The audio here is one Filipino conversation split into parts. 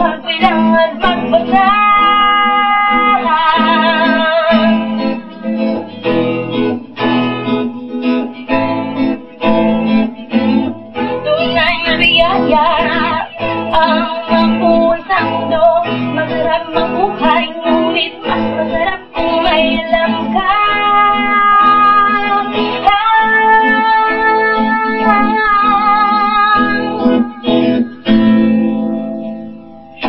magbilang at magbasa. Tunay na biyaya ang mabuhay sa mundo. Masarap mabuhay, ngunit mas masarap kung may alam ka.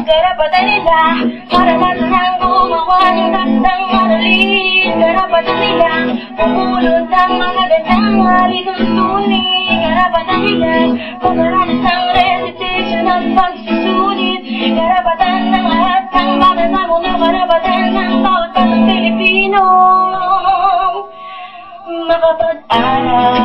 Karapatan nila para marunang gumawa ng takdang maralin. Karapatan nila pumulot ang magagandang alituntunin. Karapatan nila pagkaranas ng recitation at pagsusulit. Karapatan ng lahat ng bata sa mundo. Karapatan ng bawat batang Pilipino makapag-aral.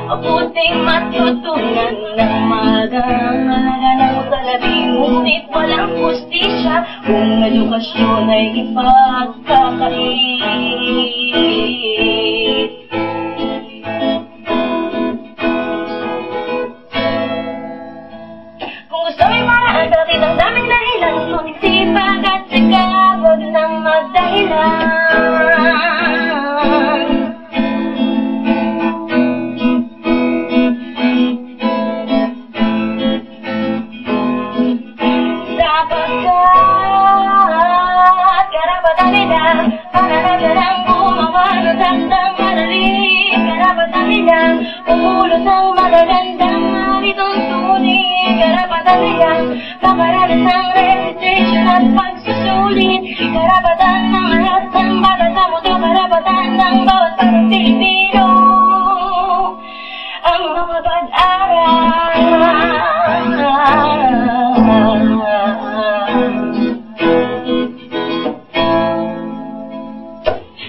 Mabuting matutunan ng mahalaga ng salapi, ngunit walang hustisya kung edukasyon ay ipagkakait. Kung gusto may maraan, bakit ang daming dahilan? Ngunit sipag at sika, huwag nang magdahilan. Pumulot ng magagandang alituntunin. Karapatan nila makaranas ng recitation at pagsusulit. Karapatan ng lahat ng bata sa mundo. Karapatan ng bawat batang Pilipino ang makapag-aral.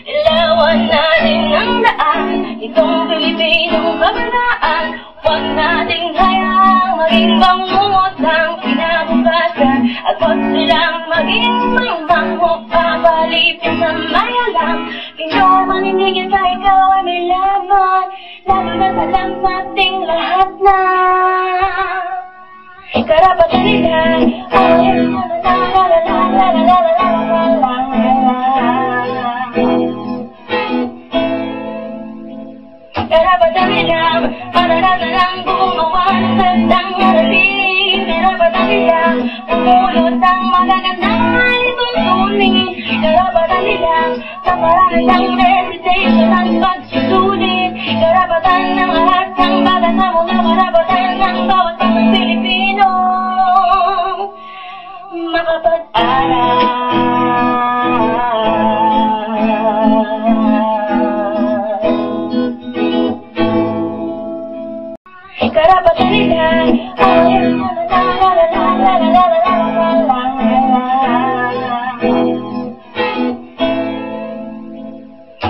Ilawan natin ang daan itong Pilipinong kabataan. Huwag nating hayaang maging bangungot ng kinabukasan. At huwag silang maging mangmangho, papalipin sa may alam. Pinoy maninigil ka, ikaw ay may laban. Lalo na alam nating lahat na karapatan nila ay karapatan nila maranasan ang gumawa ng takdang maralin. Karapatan nila pumulot ang magagandang alituntunin. Karapatan nila makaranas ang recitation at pagsusulit. Karapatan ng lahat ng bata sa mundo. Karapatan ng bawat batang Pilipino makapag-aral. Karapatan nila ay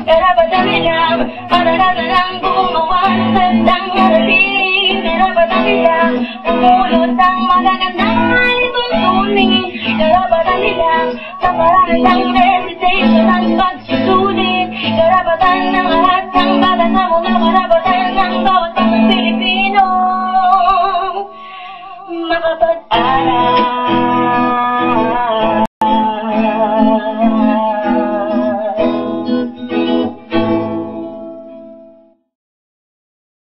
karapatan nila maranasan ang gumawa ng takdang maralin. Karapatan nila pumulot ang magagandang alituntunin. Karapatan nila makaranas ang recitation at pagsusulit. Karapatan ng lahat ng bata sa mundo. Karapatan ng bawat batang Pilipino makapag